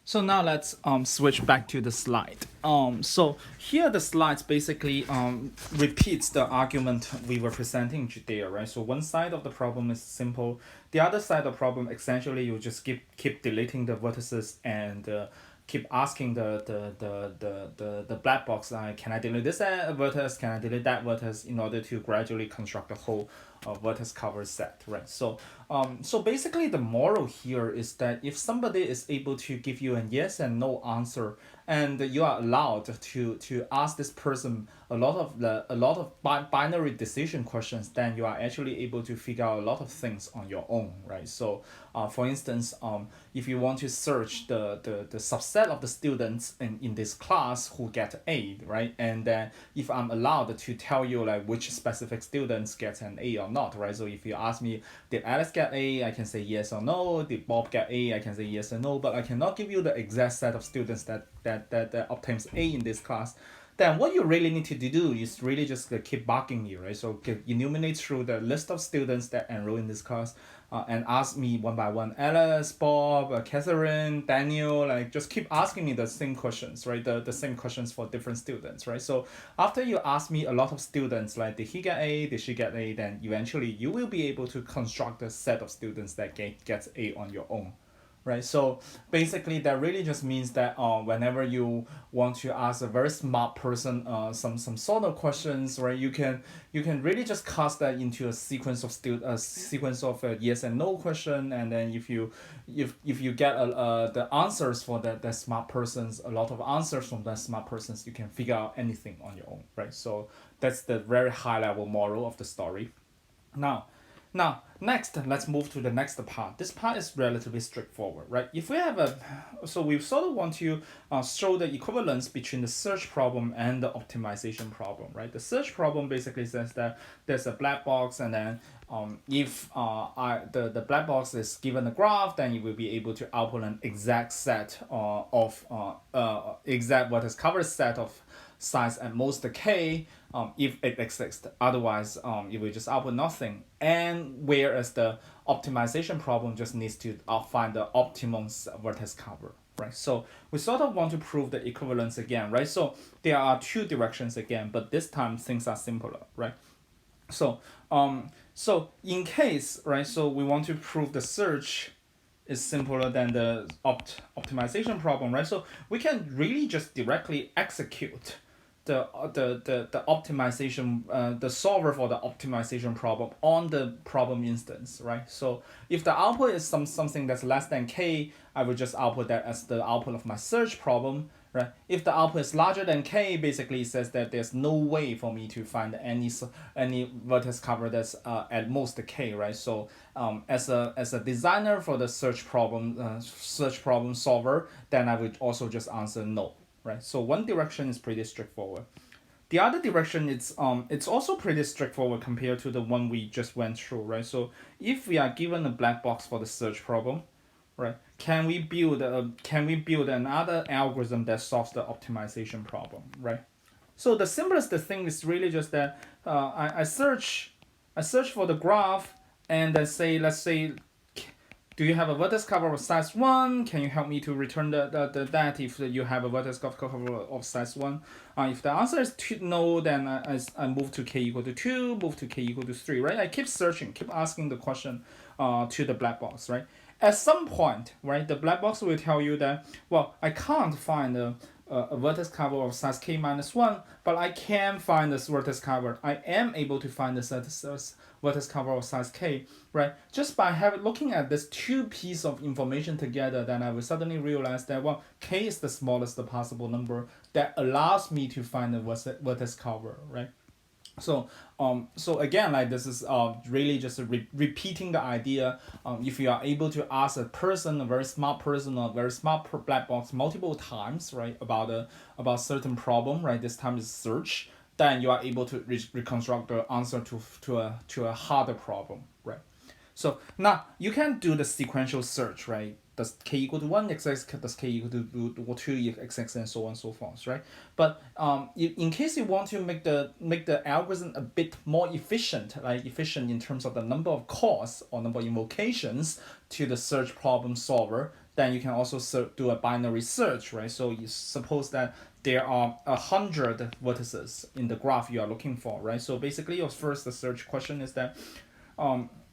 So now let's switch back to the slide. So here the slides basically repeats the argument we were presenting there, right? So one side of the problem is simple. The other side of the problem, essentially, you just keep deleting the vertices and keep asking the black box, can I delete this vertex? Can I delete that vertex in order to gradually construct the whole vertex cover set, right? So basically the moral here is that if somebody is able to give you a yes and no answer, and you are allowed to ask this person a lot of binary decision questions, then you are actually able to figure out a lot of things on your own, right? So for instance, if you want to search the subset of the students in this class who get A, right? And then if I'm allowed to tell you like which specific students get an A or not, right? So if you ask me, did Alice get A, I can say yes or no. Did Bob get A, I can say yes or no. But I cannot give you the exact set of students that obtains A in this class. Then what you really need to do is really just keep bugging me, right? So enumerate through the list of students that enroll in this class, and ask me one by one, Alice, Bob, Catherine, Daniel, like just keep asking me the same questions, right? The same questions for different students, right? So after you ask me a lot of students, like did he get A, did she get A, then eventually you will be able to construct a set of students that gets A on your own, right? So basically, that really just means that whenever you want to ask a very smart person some sort of questions, right? You can really just cast that into a sequence of yes and no question, and then if you get the answers for that smart persons, a lot of answers from that smart persons, you can figure out anything on your own, right? So that's the very high level moral of the story. Now, next, let's move to the next part. This part is relatively straightforward, right? If we have so we sort of want to show the equivalence between the search problem and the optimization problem, right? The search problem basically says that there's a black box, and then if the black box is given a graph, then you will be able to output an exact set exact what is covered set of size at most k, if it exists. Otherwise, it will just output nothing. And whereas the optimization problem just needs to find the optimum vertex cover, right? So we sort of want to prove the equivalence again, right? So there are two directions again, but this time things are simpler, right? So in case, right, so we want to prove the search is simpler than the optimization problem, right? So we can really just directly execute the optimization, the solver for the optimization problem on the problem instance, right? So if the output is something that's less than k, I will just output that as the output of my search problem, right? If the output is larger than k, basically it says that there's no way for me to find any vertex cover that's at most k, right? So as a designer for the search problem solver, then I would also just answer no, right? So one direction is pretty straightforward. The other direction, it's also pretty straightforward compared to the one we just went through, right? So if we are given a black box for the search problem, right, can we build another algorithm that solves the optimization problem, right? So the simplest thing is really just that I search for the graph, and let's say do you have a vertex cover of size 1? Can you help me to return that if you have a vertex cover of size 1? If the answer is no, then I move to k equal to 2, move to k equal to 3, right? I keep searching, keep asking the question to the black box, right? At some point, right, the black box will tell you that, well, I can't find a vertex cover of size k minus 1, but I can find this vertex cover. I am able to find this vertex cover of size k, right? Just by looking at this two pieces of information together, then I will suddenly realize that, well, k is the smallest possible number that allows me to find the vertex cover, right? So again, like this is really just repeating the idea. If you are able to ask a person, a very smart person, or a very smart black box multiple times, right, about certain problem, right, this time is search, then you are able to reconstruct the answer to a harder problem, right? So now you can do the sequential search, right? Does k equal to 1 XX, does k equal to 2 XX, and so on and so forth, right? But in case you want to make the algorithm a bit more efficient, like efficient in terms of the number of calls or number of invocations to the search problem solver, then you can also do a binary search, right? So you suppose that there are 100 vertices in the graph you are looking for, right? So basically your first search question is that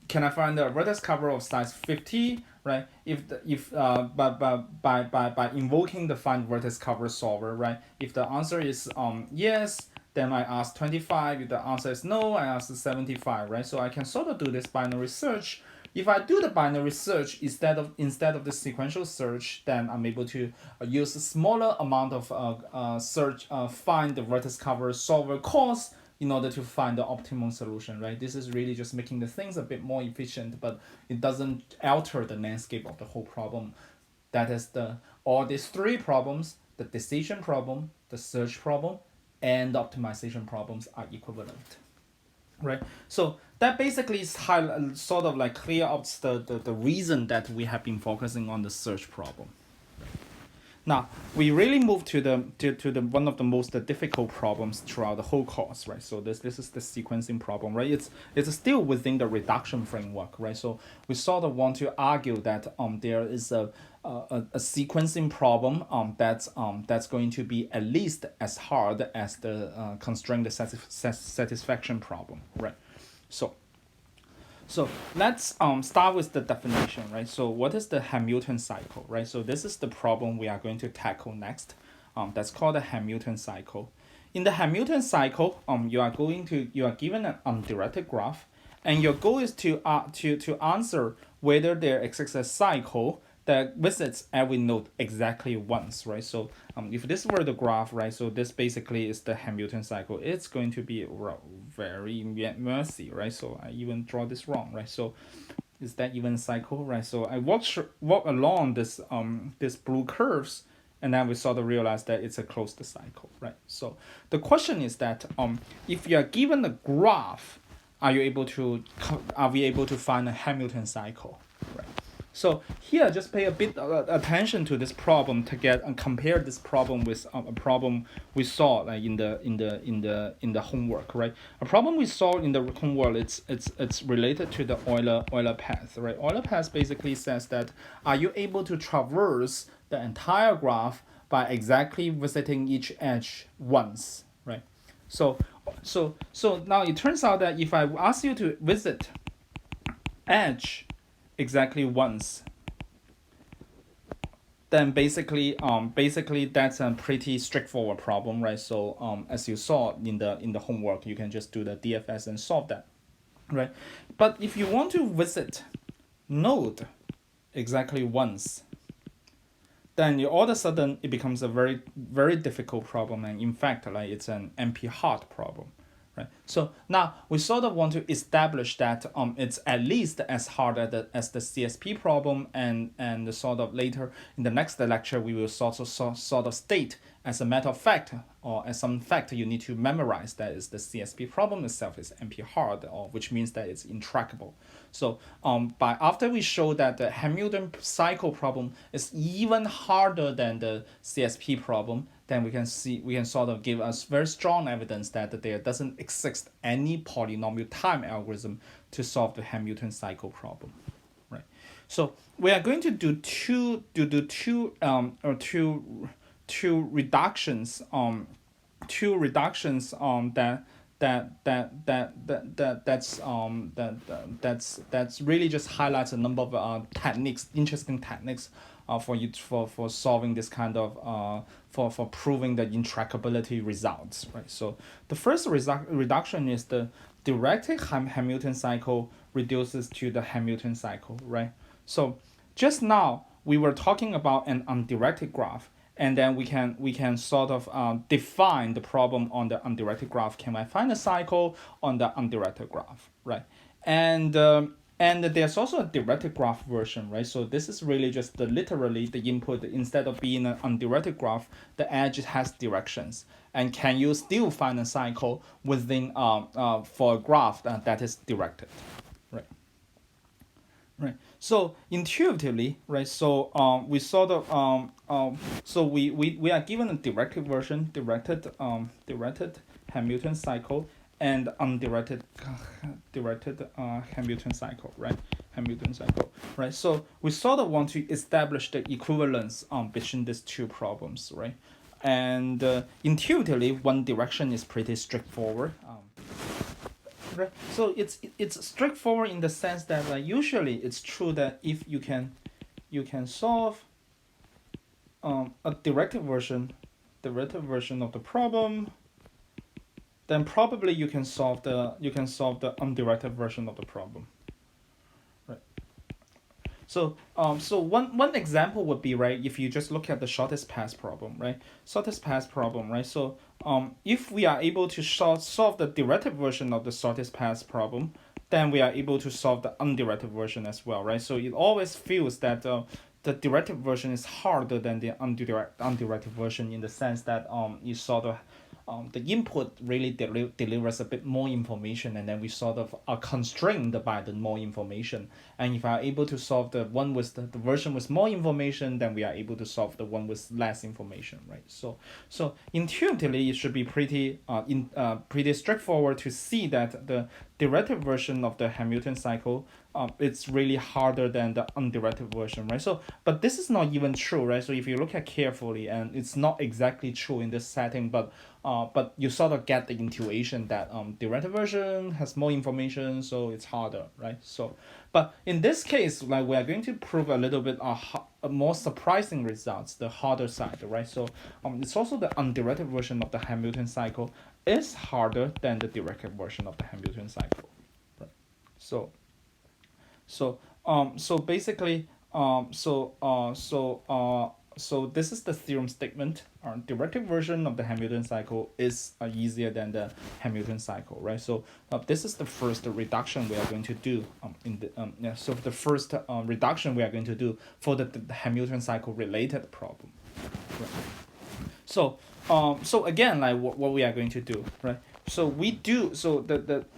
can I find the vertex cover of size 50, right? By invoking the find vertex cover solver, right? If the answer is yes, then I ask 25. If the answer is no, I ask 75, right? So I can sort of do this binary search. If I do the binary search instead of the sequential search, then I'm able to use a smaller amount of search find the vertex cover solver cost in order to find the optimum solution, right? This is really just making the things a bit more efficient, but it doesn't alter the landscape of the whole problem. That is all these three problems: the decision problem, the search problem, and the optimization problems are equivalent, right? So that basically is sort of like clear up the reason that we have been focusing on the search problem. Now we really move to the one of the most difficult problems throughout the whole course, right? So this is the sequencing problem, right? It's still within the reduction framework, right? So we sort of want to argue that there is a sequencing problem that's going to be at least as hard as the constraint satisfaction problem, right? So let's start with the definition, right? So what is the Hamilton cycle, right? So this is the problem we are going to tackle next. That's called the Hamilton cycle. In the Hamilton cycle, you are given an undirected graph, and your goal is to answer whether there exists a cycle that visits every node exactly once, right? So if this were the graph, right, so this basically is the Hamilton cycle. It's going to be very messy, right? So I even draw this wrong, right? So is that even a cycle, right? So I walk along this blue curves, and then we sort of realize that it's a closed cycle, right? So the question is that if you are given a graph, are we able to find a Hamilton cycle, right? So here, just pay a bit attention to this problem to get and compare this problem with a problem we saw like in the homework, right? A problem we saw in the homework, it's related to the Euler path, right? Euler path basically says that are you able to traverse the entire graph by exactly visiting each edge once, right? So now it turns out that if I ask you to visit edge exactly once, then basically that's a pretty straightforward problem, right? So as you saw in the homework, you can just do the DFS and solve that, right? But if you want to visit node exactly once, then all of a sudden it becomes a very, very difficult problem, and in fact, like it's an NP hard problem, right? So now we sort of want to establish that it's at least as hard as the CSP problem, and sort of later in the next lecture we will sort of state as a matter of fact, or as some fact you need to memorize, that is the CSP problem itself is NP hard, or which means that it's intractable. So after we show that the Hamilton cycle problem is even harder than the CSP problem, then we can sort of give us very strong evidence that there doesn't exist any polynomial time algorithm to solve the Hamilton cycle problem, right? So we are going to do two reductions that's really just highlights a number of interesting techniques for solving this kind of for proving the intractability results, right? So the first reduction is the directed Hamilton cycle reduces to the Hamilton cycle, right? So just now we were talking about an undirected graph, and then we can sort of define the problem on the undirected graph. Can I find a cycle on the undirected graph, right? And there's also a directed graph version, right? So this is really just literally the input. Instead of being an undirected graph, the edge has directions. And can you still find a cycle within for a graph that is directed, right? Right. So intuitively, right? So we sort of so we are given a directed version, directed Hamilton cycle, and undirected Hamilton cycle, right? Hamilton cycle, right? So we sort of want to establish the equivalence between these two problems, right? And intuitively, one direction is pretty straightforward. Right. So it's straightforward in the sense that usually it's true that if you can solve a directed version of the problem, then probably you can solve the undirected version of the problem. Right. So one example would be, right, if you just look at the shortest path problem, right? Shortest path problem, right? So if we are able to solve the directed version of the shortest path problem, then we are able to solve the undirected version as well, right? So it always feels that the directed version is harder than the undirected version in the sense that you sort of the input really delivers a bit more information, and then we sort of are constrained by the more information. And if we are able to solve the one with the version with more information, then we are able to solve the one with less information, right? So intuitively it should be pretty straightforward to see that the directed version of the Hamilton cycle it's really harder than the undirected version, right? So but this is not even true, right? So if you look at carefully, and it's not exactly true in this setting, but you sort of get the intuition that directed version has more information, so it's harder, right? So but in this case, like, we are going to prove a little bit a more surprising results, the harder side, right? So it's also the undirected version of the Hamilton cycle is harder than the directed version of the Hamilton cycle, right? So so basically so this is the theorem statement. Directed version of the Hamilton cycle is easier than the Hamilton cycle, right? So this is the first reduction we are going to do so the first reduction we are going to do for the Hamilton cycle related problem, right? So again, like, what we are going to do, right? So we do, so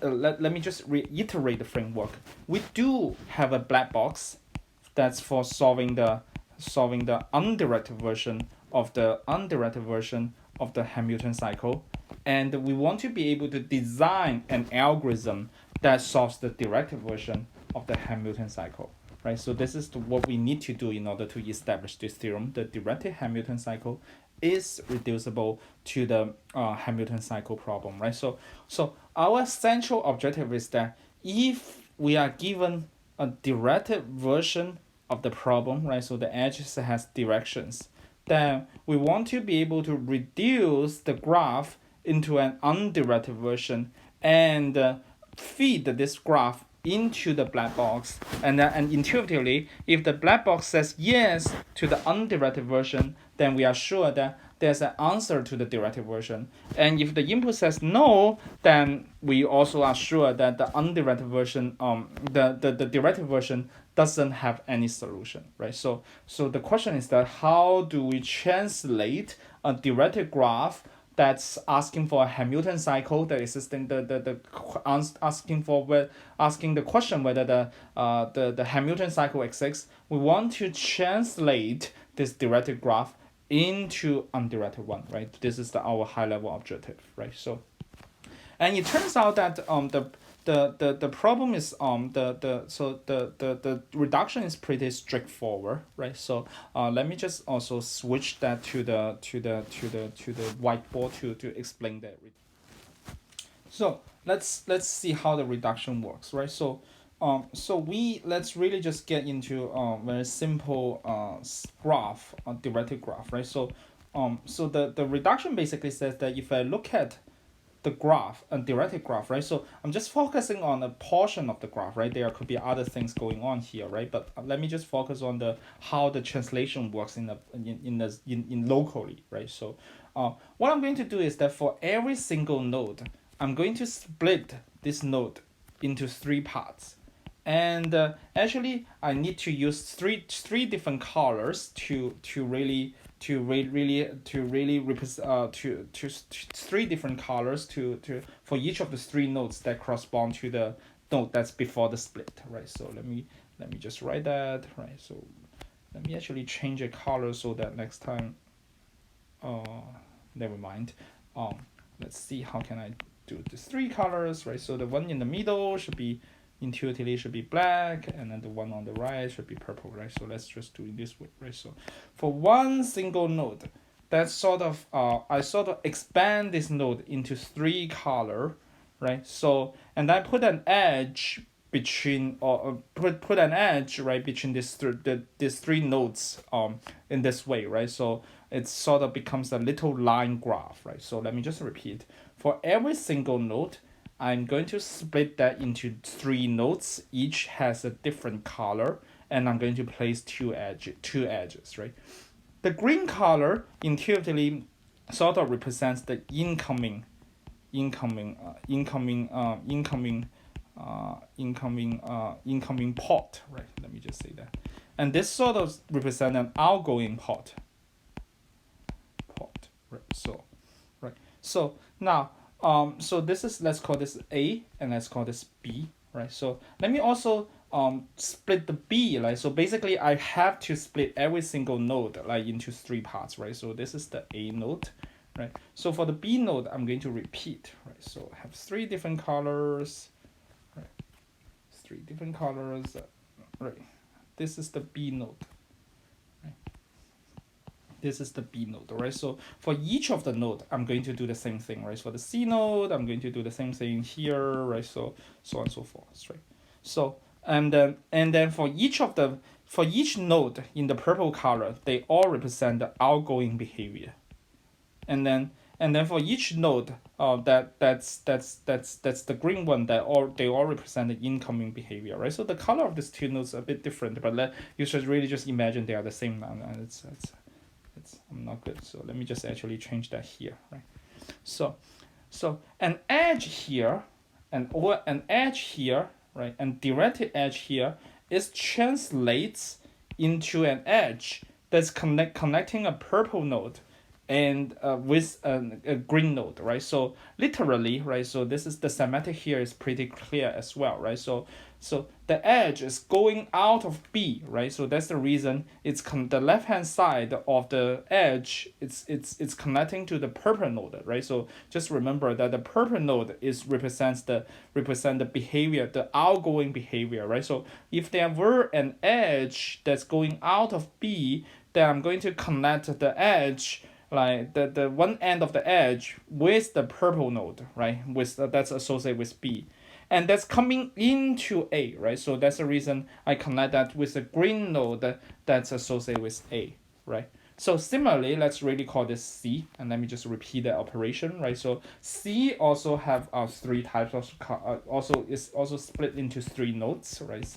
let me just reiterate the framework. We do have a black box that's for solving the undirected version of the Hamilton cycle, and we want to be able to design an algorithm that solves the directed version of the Hamilton cycle, right? So this is what we need to do in order to establish this theorem. The directed Hamilton cycle is reducible to the Hamilton cycle problem, right? So our central objective is that if we are given a directed version of the problem, right? So the edges has directions. Then we want to be able to reduce the graph into an undirected version and feed this graph into the black box. And intuitively, if the black box says yes to the undirected version, then we are sure that there's an answer to the directed version. And if the input says no, then we also are sure that the undirected version, the directed version doesn't have any solution, right? So the question is that how do we translate a directed graph that's asking for a Hamilton cycle, that existing asking the question whether the Hamilton cycle exists. We want to translate this directed graph into undirected one, right? This is our high level objective, right? So, and it turns out that the problem is the reduction is pretty straightforward, right? So let me just also switch that to the whiteboard to explain that. So let's see how the reduction works, right? So let's really just get into very simple graph, directed graph, right? So the reduction basically says that if I look at the graph, a directed graph, right? So I'm just focusing on a portion of the graph, right? There could be other things going on here, right? But let me just focus on how the translation works in locally, right? So what I'm going to do is that for every single node, I'm going to split this node into three parts. And actually, I need to use three different colors to really represent three different colors to for each of the three nodes that correspond to the node that's before the split, right? So let me just write that, right? So let me actually change a color so that next time, never mind. Let's see how can I do the three colors, right? So the one in the middle should be intuitively it should be black, and then the one on the right should be purple, right? So let's just do it this way, right? So for one single node, that's sort of I sort of expand this node into 3 color, right? So and I put an edge between or put an edge right between these 3 nodes in this way, right? So it sort of becomes a little line graph, right? So let me just repeat. For every single node, I'm going to split that into 3 nodes. Each has a different color, and I'm going to place two edges, right? The green color intuitively sort of represents the incoming port, right? Let me just say that. And this sort of represent an outgoing port, right? So now, so this is, let's call this A, and let's call this B, right? So let me also split the B, right? So basically I have to split every single node like into 3 parts, right? So this is the A node, right? So for the B node, I'm going to repeat, right? So I have 3 different colors, right? 3 different colors, right? This is the B node, right? This is the B node, right? So for each of the node, I'm going to do the same thing, right? For the C node, I'm going to do the same thing here, right? So on and so forth, right? So and then for each node in the purple color, they all represent the outgoing behavior, and then for each node, that's the green one, they all represent the incoming behavior, right? So the color of these 2 nodes are a bit different, but you should really just imagine they are the same now, and it's I'm not good. So let me just actually change that here, right? So an edge here, or an edge here, right, and directed edge here is translates into an edge that's connecting a purple node and with a green node, right? So literally, right? So this is the semantic here is pretty clear as well, right? So the edge is going out of B, right? So that's the reason it's the left hand side of the edge. It's connecting to the purple node, right? So just remember that the purple node represents the behavior, the outgoing behavior, right? So if there were an edge that's going out of B, then I'm going to connect the edge, like the one end of the edge with the purple node, right? With that's associated with B, and that's coming into A, right? So that's the reason I connect that with the green node that's associated with A, right? So similarly, let's really call this C, and let me just repeat the operation, right? So C also have 3 types of also split into 3 nodes, right?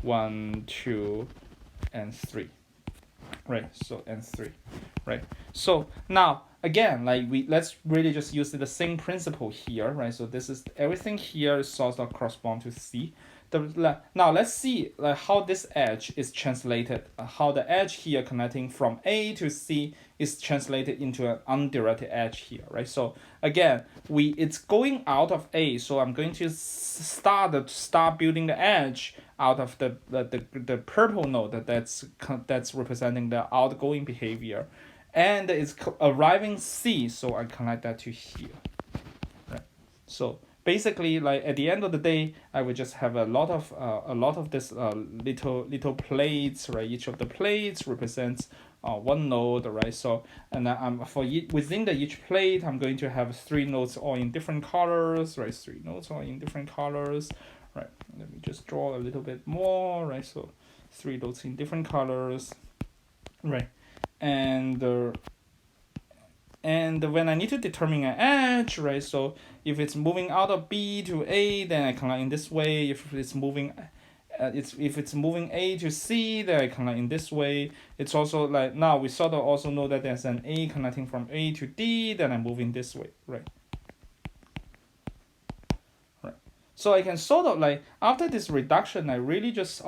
1, 2, and 3. Right, so and 3, right? So now again, like let's really just use the same principle here, right? So this is everything here is sort of correspond to C. Now let's see how this edge is translated, how the edge here connecting from A to C is translated into an undirected edge here, right? So again, it's going out of A, so I'm going to start building the edge out of the purple node that's representing the outgoing behavior, and it's arriving C, so I connect that to here, right? So basically, like at the end of the day, I would just have a lot of this little plates, right? Each of the plates represents one node, right? So and then within each plate, I'm going to have 3 nodes all in different colors, right? 3 nodes all in different colors, right? Let me just draw a little bit more, right? So 3 nodes in different colors, right? And when I need to determine an edge, right? So if it's moving out of B to A, then I connect in this way. If it's moving A to C, then I connect in this way. It's also like now we sort of also know that there's an A connecting from A to D, then I'm moving this way, right? So I can sort of like, after this reduction, I really just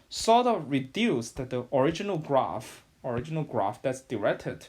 sort of reduced the original graph that's directed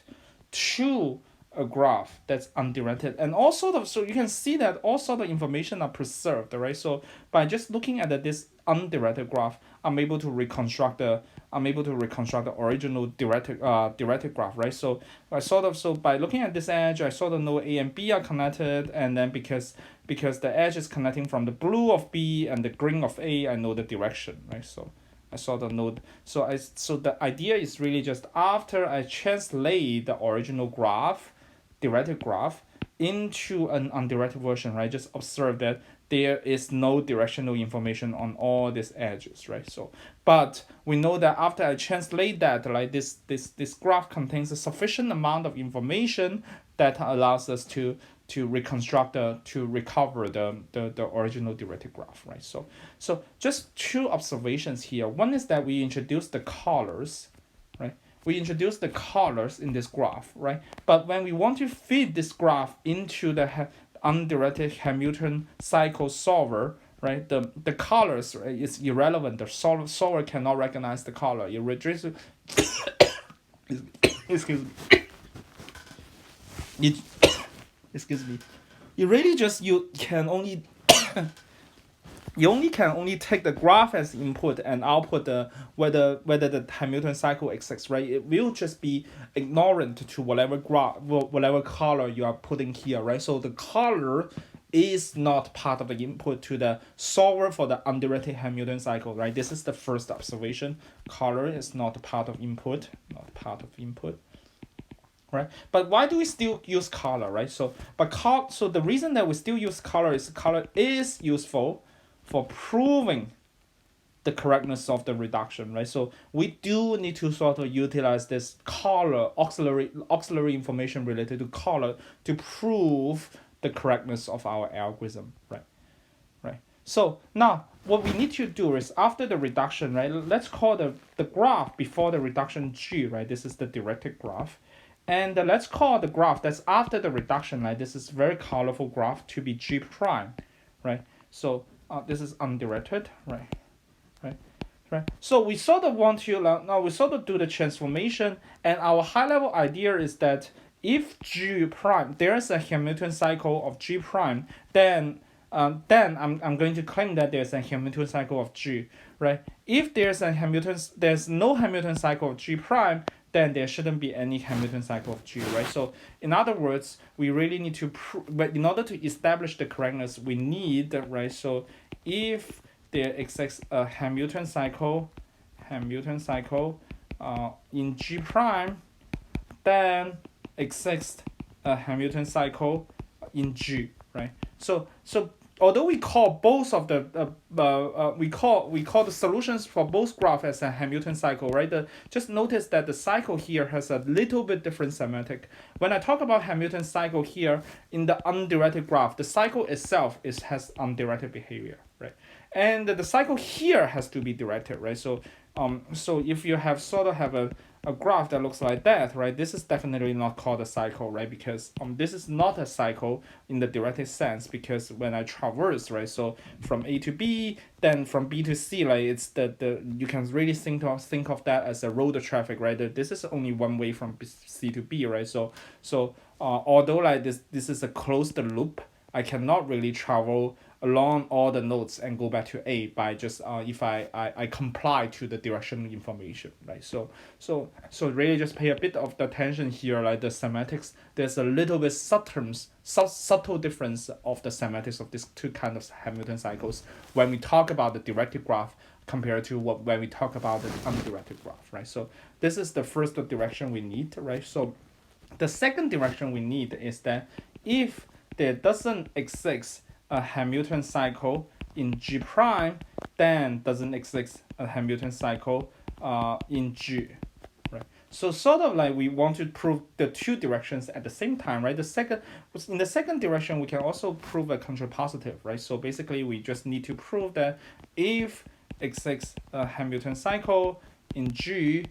to a graph that's undirected, and all sort of, so you can see that all sort of information are preserved, right? So by just looking at this undirected graph, I'm able to reconstruct the I'm able to reconstruct the original directed graph, right? So so by looking at this edge, I sort of know A and B are connected, and then because the edge is connecting from the blue of B and the green of A, I know the direction, right? So I sort of know. So the idea is really just after I translate the original graph, directed graph, into an undirected version, right? Just observe that there is no directional information on all these edges, right? So, but we know that after I translate that, like this graph contains a sufficient amount of information that allows us to reconstruct to recover the original directed graph, right? So just two observations here. One is that we introduce the colors, right? We introduce the colors in this graph, right? But when we want to feed this graph into the undirected Hamilton cycle solver, right? The colors, right, is irrelevant. The solver cannot recognize the color. It reduces. Excuse me. It, excuse me. You really just you can only you only can only take the graph as input and output the whether the Hamilton cycle exists, right? It will just be ignorant to whatever whatever color you are putting here, right? So the color is not part of the input to the solver for the undirected Hamilton cycle, right? This is the first observation. Color is not part of input, not part of input. Right, but why do we still use color, right? So the reason that we still use color is useful for proving the correctness of the reduction, right? So we do need to sort of utilize this color auxiliary information related to color to prove the correctness of our algorithm, right? Right. So now what we need to do is after the reduction, right? Let's call the graph before the reduction G, right? This is the directed graph. And let's call the graph that's after the reduction, right? This is very colorful graph to be G prime, right? So this is undirected, right? Right. So we sort of want to now we sort of do the transformation, and our high level idea is that if G prime there is a Hamilton cycle of G prime, then I'm going to claim that there's a Hamilton cycle of G, right? If there's no Hamilton cycle of G prime, then there shouldn't be any Hamilton cycle of G, right? So in other words, we really need to but in order to establish the correctness, we need, right? So if there exists a Hamilton cycle in G prime, then exists a Hamilton cycle in G, right? So although we call both of the we call the solutions for both graph as a Hamilton cycle, right? Just notice that the cycle here has a little bit different semantic. When I talk about Hamilton cycle here in the undirected graph, the cycle itself has undirected behavior, right? And the cycle here has to be directed, right? So if you have a graph that looks like that, right? This is definitely not called a cycle, right? Because this is not a cycle in the directed sense, because when I traverse, right? So from A to B, then from B to C, like it's the you can really think of that as a road traffic, right? This is only one way from C to B, right? So although like this is a closed loop, I cannot really travel along all the nodes and go back to A by just if I comply to the directional information, right? So really just pay a bit of the attention here, like the semantics. There's a little bit subtle difference of the semantics of these two kind of Hamilton cycles when we talk about the directed graph compared to when we talk about the undirected graph, right? So this is the first direction we need, right? So the second direction we need is that if there doesn't exist a Hamilton cycle in G prime, then doesn't exist a Hamilton cycle in G, right? So sort of like we want to prove the two directions at the same time, right? In the second direction, we can also prove a contrapositive, right? So basically, we just need to prove that if exists a Hamilton cycle in G,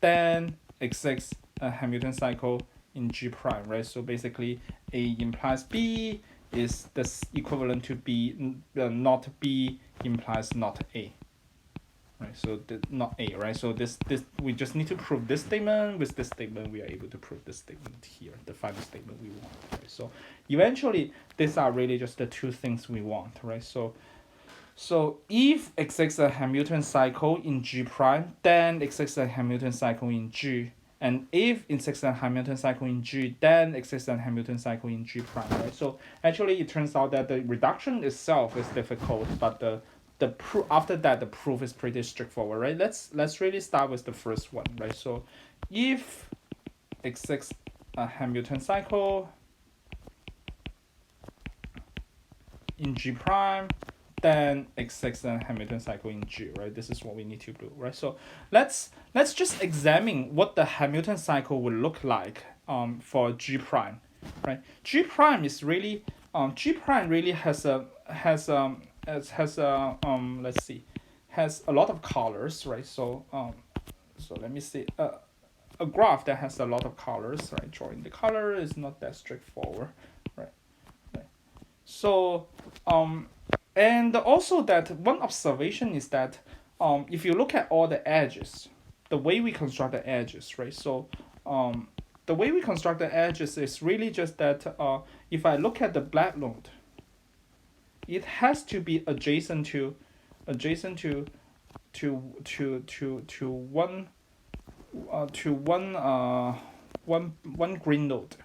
then exists a Hamilton cycle in G prime, right? So basically, A implies B is this equivalent to B, not B implies not A, right? So not A, right? So this we just need to prove this statement. With this statement, we are able to prove this statement here, the final statement we want, right? So eventually, these are really just the two things we want, right? So So if exists a Hamilton cycle in G prime, then exists a Hamilton cycle in G. And if exists a Hamilton cycle in G, then exists a Hamilton cycle in G prime, right? So actually, it turns out that the reduction itself is difficult, but after that the proof is pretty straightforward, right? Let's really start with the first one, right? So if exists a Hamilton cycle in G prime, then exists a Hamilton cycle in G, right? This is what we need to do, right? So let's just examine what the Hamilton cycle would look like for G prime, right? G prime is really G prime really has a let's see, has a lot of colors, right? So so let me see a graph that has a lot of colors, right? Drawing the color is not that straightforward, right? Right. So and also that one observation is that if you look at all the edges, the way we construct the edges, right? So the way we construct the edges is really just that if I look at the black node, it has to be adjacent to one one green node,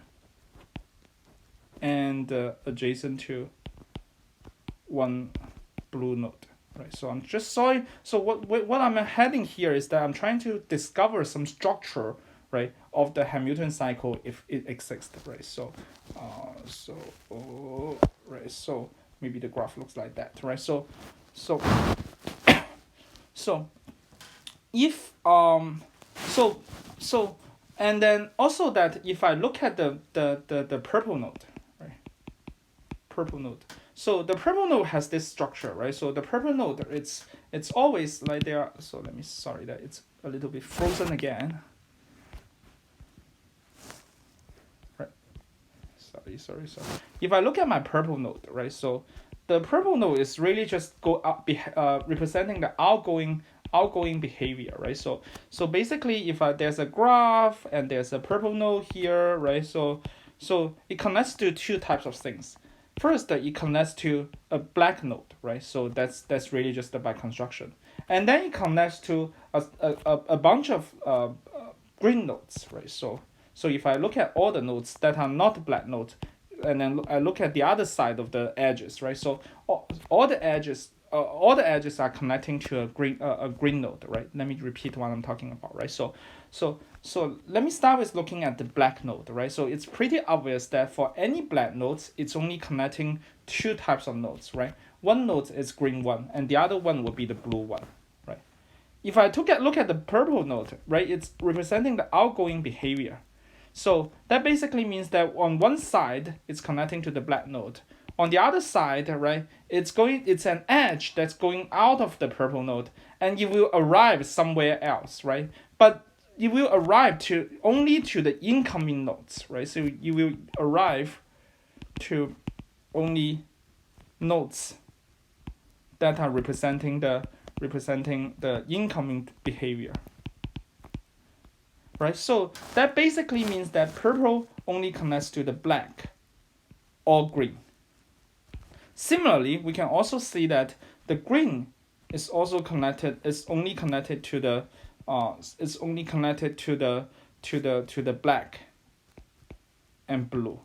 and adjacent to one blue node, right? So I'm just sorry. So what I'm heading here is that I'm trying to discover some structure, right, of the Hamilton cycle if it exists, right? So right. So maybe the graph looks like that, right? So so if so and then also that if I look at the purple node, right? Purple node. So the purple node has this structure, right? So the purple node, it's always like there. So let me, sorry that it's a little bit frozen again. Right. Sorry. If I look at my purple node, right? So the purple node is really just representing the outgoing behavior, right? So basically, if there's a graph and there's a purple node here, right? So it connects to two types of things. First, it connects to a black node, right? So that's really just by construction, and then it connects to a bunch of green nodes, right? So if I look at all the nodes that are not black nodes, and then I look at the other side of the edges, right? So all the edges are connecting to a green node, right? Let me repeat what I'm talking about, right? So let me start with looking at the black node, right? So it's pretty obvious that for any black nodes, it's only connecting two types of nodes, right? One node is green one, and the other one will be the blue one, right? If I look at the purple node, right, it's representing the outgoing behavior. So that basically means that on one side, it's connecting to the black node. On the other side, right, it's an edge that's going out of the purple node, and it will arrive somewhere else, right? But it will arrive only to the incoming nodes, right? So you will arrive to only nodes that are representing the incoming behavior, right? So that basically means that purple only connects to the black or green. Similarly, we can also see that the green is also connected. Is only connected to the black and blue,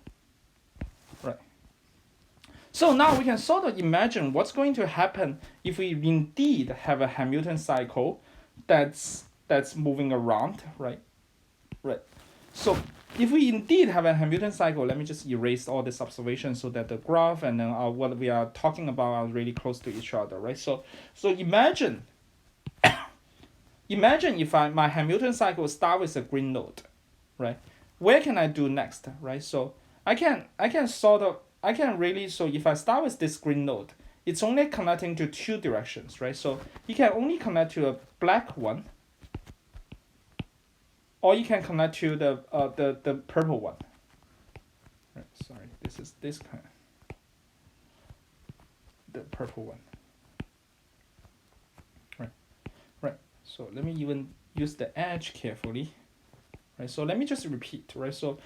right? So now we can sort of imagine what's going to happen if we indeed have a Hamilton cycle that's moving around, right? Right. So if we indeed have a Hamilton cycle, let me just erase all this observation so that the graph and then what we are talking about are really close to each other, right? So imagine if my Hamilton cycle start with a green node, right? Where can I do next, right? So I can really, so if I start with this green node, it's only connecting to two directions, right? So you can only connect to a black one, or you can connect to the purple one. Right, sorry, this is this kind. The purple one. Right. So let me even use the edge carefully. Right. So let me just repeat. Right. So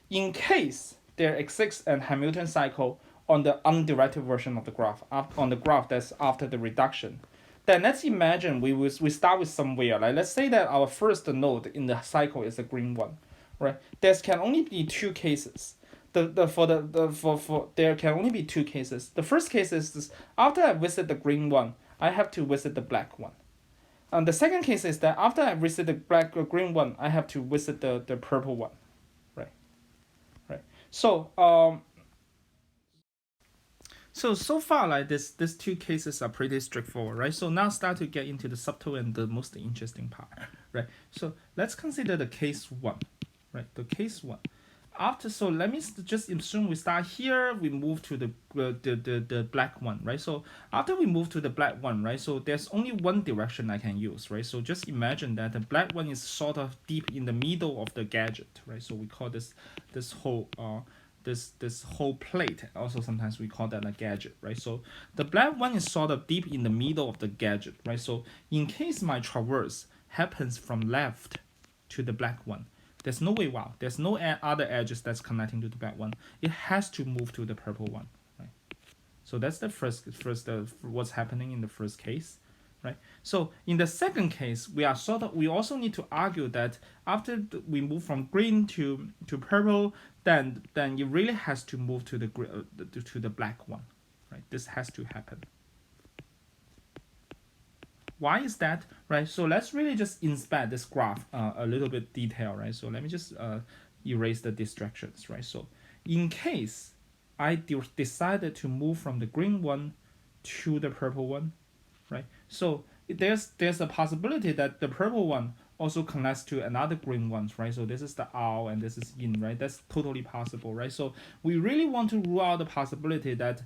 in case there exists a Hamilton cycle on the undirected version of the graph, on the graph that's after the reduction. Then let's imagine we start with somewhere. Like let's say that our first node in the cycle is the green one, right? There can only be two cases. For there can only be two cases. The first case is this: after I visit the green one, I have to visit the black one. And the second case is that after I visit the black or green one, I have to visit the purple one, right? Right. So far, like these two cases are pretty straightforward, right? So now start to get into the subtle and the most interesting part, right? So let's consider the case one, right? The case one. So let me just assume we start here, we move to the black one, right? So after we move to the black one, right? So there's only one direction I can use, right? So just imagine that the black one is sort of deep in the middle of the gadget, right? So we call this whole this whole plate. Also sometimes we call that a gadget, right? So the black one is sort of deep in the middle of the gadget, right? So in case my traverse happens from left to the black one, there's no way, wow, there's no other edges that's connecting to the black one. It has to move to the purple one, right? So that's the first what's happening in the first case, right? So in the second case, we also need to argue that after we move from green to purple, then it really has to move to the black one, right? This has to happen. Why is that, right? So let's really just inspect this graph a little bit detail, right? So let me just erase the distractions, right? So in case I decided to move from the green one to the purple one, right? So there's a possibility that the purple one also connects to another green one, right? So this is the out and this is in, right? That's totally possible, right? So we really want to rule out the possibility that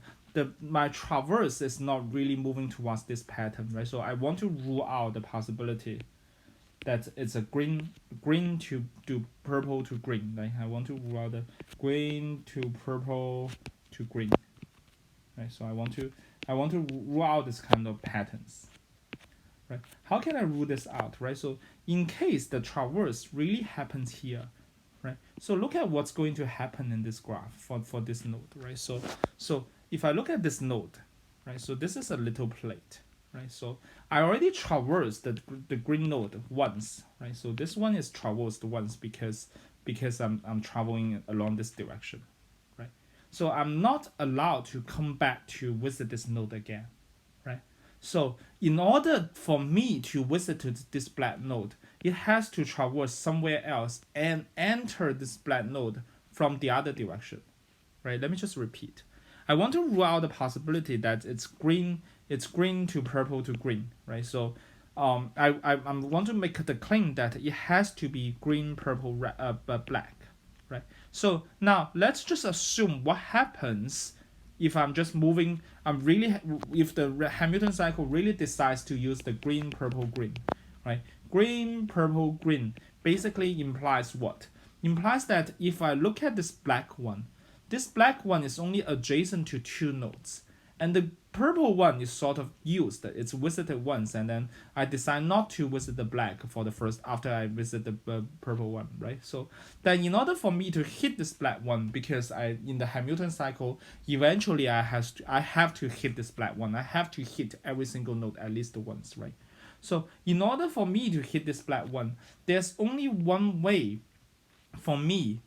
my traverse is not really moving towards this pattern, right? So I want to rule out the possibility that it's a green to purple to green, right? I want to rule out the green to purple to green, right? So I want to rule out this kind of patterns, right? How can I rule this out, right? So in case the traverse really happens here, right? So look at what's going to happen in this graph for this node, right? So if I look at this node, right? So this is a little plate, right? So I already traversed the green node once, right? So this one is traversed once because I'm traveling along this direction, right? So I'm not allowed to come back to visit this node again, right? So in order for me to visit to this black node, it has to traverse somewhere else and enter this black node from the other direction, right? Let me just repeat. I want to rule out the possibility that it's green to purple to green, right? So I want to make the claim that it has to be green, purple, black, right? So now let's just assume what happens if I'm just moving. If the Hamilton cycle really decides to use the green, purple, green, right? Green, purple, green basically implies what? Implies that if I look at this black one is only adjacent to two nodes, and the purple one is sort of used. It's visited once, and then I decide not to visit the black for the first after I visit the purple one, right? So then in order for me to hit this black one, because in the Hamilton cycle, eventually I have to hit this black one. I have to hit every single node at least once, right? So in order for me to hit this black one, there's only one way for me,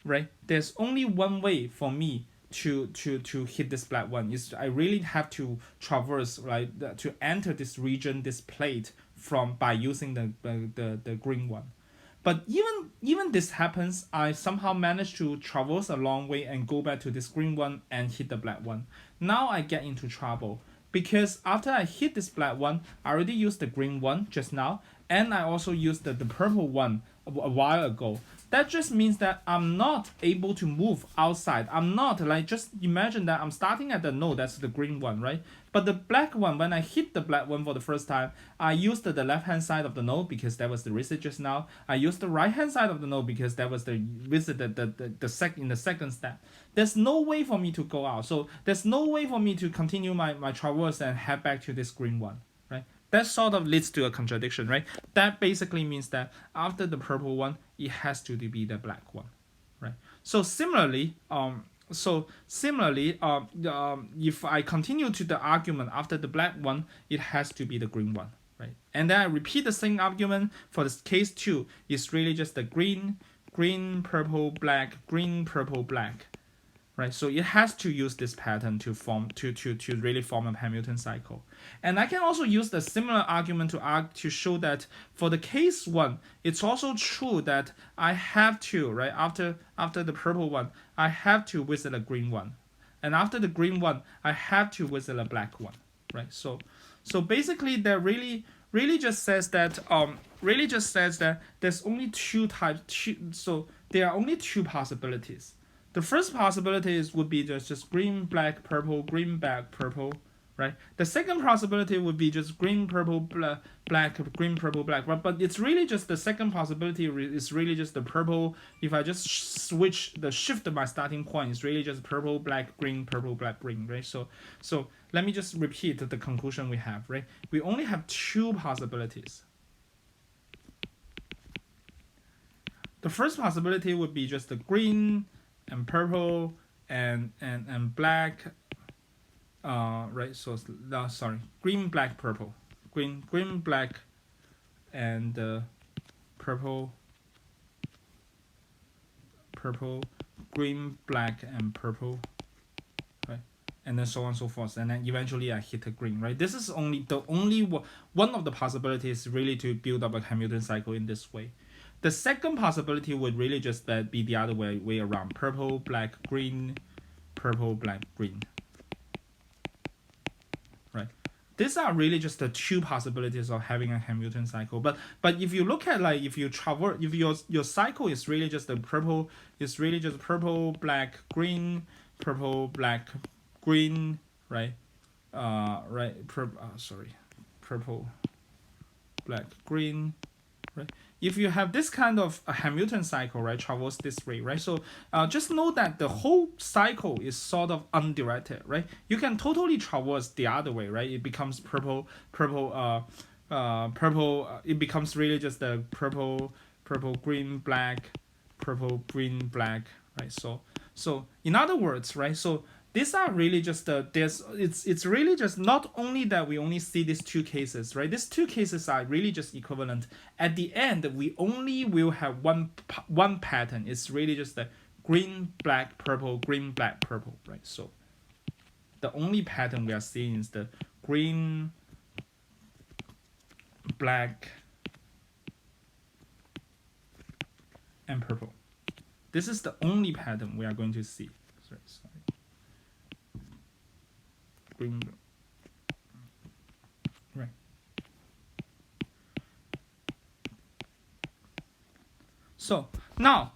right? There's only one way for me to hit this black one is I really have to traverse, right, to enter this region, this plate by using the green one. But even this happens, I somehow manage to traverse a long way and go back to this green one and hit the black one. Now I get into trouble because after I hit this black one, I already used the green one just now, and I also used the purple one a while ago. That just means that I'm not able to move outside. I'm not, like, just imagine that I'm starting at the node, that's the green one, right? But the black one, when I hit the black one for the first time, I used the left-hand side of the node because that was the visit just now. I used the right-hand side of the node because that was the visit in the second step. There's no way for me to go out. So there's no way for me to continue my traverse and head back to this green one, right? That sort of leads to a contradiction, right? That basically means that after the purple one, it has to be the black one, right? So similarly, so similarly, if I continue to the argument after the black one, it has to be the green one, right? And then I repeat the same argument for this case 2. It's really just the green, green, purple, black, green, purple, black, right? So it has to use this pattern to form to really form a Hamilton cycle. And I can also use the similar argument to show that for the case 1, it's also true that I have to, right, after the purple one, I have to visit a green one, and after the green one, I have to visit a black one, right? So basically, that really just says that there's only two types. So there are only two possibilities. The first possibility would be just green, black, purple, green, black, purple, right? The second possibility would be just green, purple, black, green, purple, black. But it's really just the second possibility is really just the purple. If I just shift my starting point, it's really just purple, black, green, purple, black, green, right? So let me just repeat the conclusion we have, right? We only have two possibilities. The first possibility would be just the green and purple and black, right? So sorry, green, black, purple, green, black, and purple, green, black, and purple, right? And then so on and so forth, and then eventually I hit a green, right? This is only one of the possibilities, really, to build up a Hamilton cycle in this way. The second possibility would really just be the other way around. Purple, black, green, purple, black, green. Right? These are really just the two possibilities of having a Hamilton cycle. But if you look at, like, if your cycle is really just the purple, it's really just purple, black, green, purple, black, green, right? Purple, black, green, right? If you have this kind of a Hamilton cycle, right, traverse this way, right? So just know that the whole cycle is sort of undirected, right? You can totally traverse the other way, right? It becomes purple. It becomes really just the purple, green, black, purple, green, black, right? So in other words, right? So these are really just it's really just not only that we only see these two cases, right? These two cases are really just equivalent. At the end, we only will have one pattern. It's really just the green, black, purple, green, black, purple, right? So the only pattern we are seeing is the green, black, and purple. This is the only pattern we are going to see. Sorry. Green, right. So now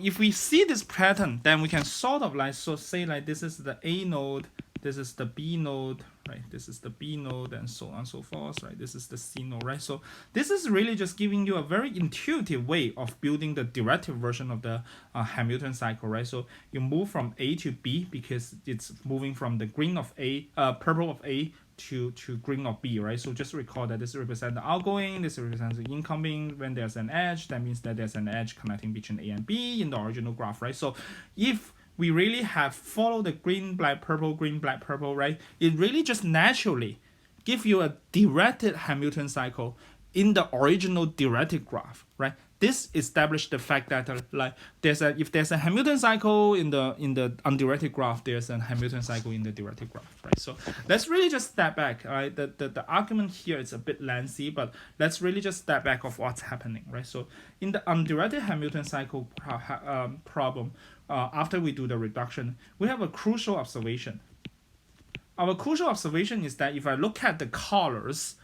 if we see this pattern, then we can sort of say this is the A node, this is the B node, right? This is the B node, and so on and so forth, right? This is the C node, right? So this is really just giving you a very intuitive way of building the derivative version of the Hamilton cycle, right? So you move from A to B because it's moving from the green of A, purple of A to green of B, right? So just recall that this represents the outgoing, this represents the incoming. When there's an edge, that means that there's an edge connecting between A and B in the original graph, right? So if we really have followed the green, black, purple, green, black, purple, right? It really just naturally give you a directed Hamilton cycle in the original directed graph, right? This established the fact that if there's a Hamilton cycle in the undirected graph, there's a Hamilton cycle in the directed graph, right? So let's really just step back, right? The argument here is a bit lengthy, but let's really just step back of what's happening, right? So in the undirected Hamilton cycle problem, after we do the reduction, we have a crucial observation. Our crucial observation is that if I look at the colors,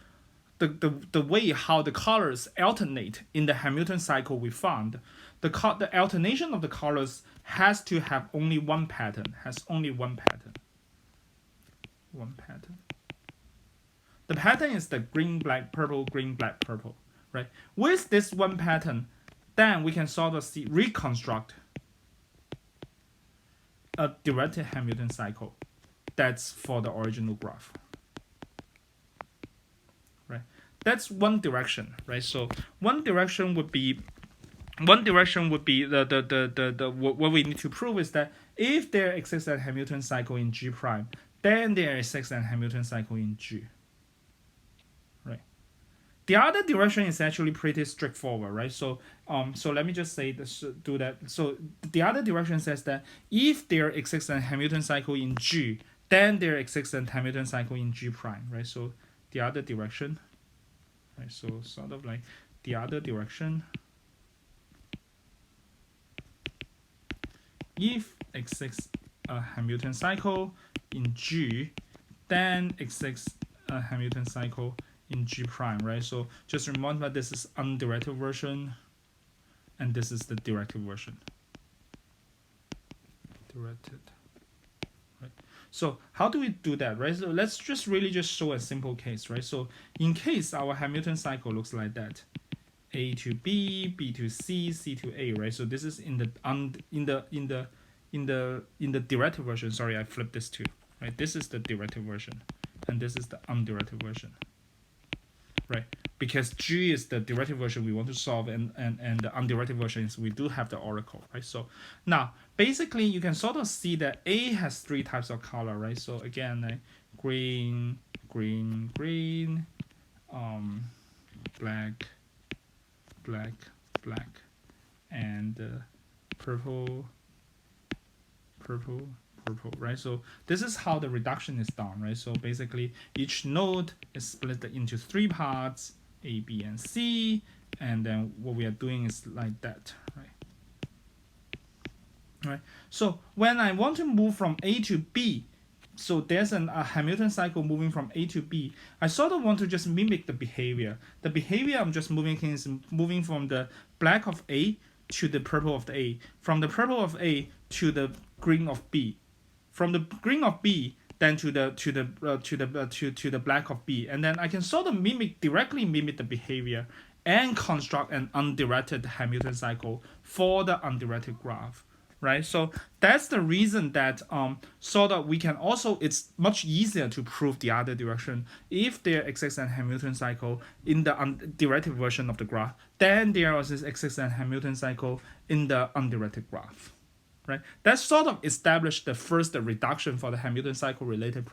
the way how the colors alternate in the Hamilton cycle we found, the alternation of the colors has to have only one pattern, The pattern is the green, black, purple, green, black, purple, right? With this one pattern, then we can sort of reconstruct a directed Hamilton cycle that's for the original graph. Right? That's one direction, right? So one direction would be one direction would be the what we need to prove is that if there exists a Hamilton cycle in G prime, then there exists a Hamilton cycle in G. Right. The other direction is actually pretty straightforward, right? So let me just say this, do that. So the other direction says that if there exists a Hamilton cycle in G, then there exists a Hamilton cycle in G prime, right? So the other direction, right? So sort of like the other direction, if exists a Hamilton cycle in G, then exists a Hamilton cycle in G prime, right? So just remember this is undirected version, and this is the directed version. Directed, right? So how do we do that, right? So let's just really just show a simple case, right? So in case our Hamilton cycle looks like that, A to B, B to C, C to A, right? So this is in the directed version. Sorry, I flipped this too, right? This is the directed version, and this is the undirected version. Right, because G is the directed version we want to solve, and the undirected version is we do have the oracle, right? So now basically you can sort of see that A has three types of color, right? So again, like green, green, green, black, black, black, and purple, purple, purple, right? So this is how the reduction is done, right? So basically each node is split into three parts, A, B, and C, and then what we are doing is like that, right? Right. So when I want to move from A to B, so there's a Hamilton cycle moving from A to B. I sort of want to just mimic the behavior. The behavior I'm just moving is moving from the black of A to the purple of the A, from the purple of A to the green of B, from the green of B then to the black of B, and then I can sort of directly mimic the behavior and construct an undirected Hamilton cycle for the undirected graph, right? So that's the reason that sort of we can also, it's much easier to prove the other direction if there exists a Hamilton cycle in the undirected version of the graph, then there also exists a Hamilton cycle in the undirected graph. Right, that sort of established the first reduction for the Hamilton cycle related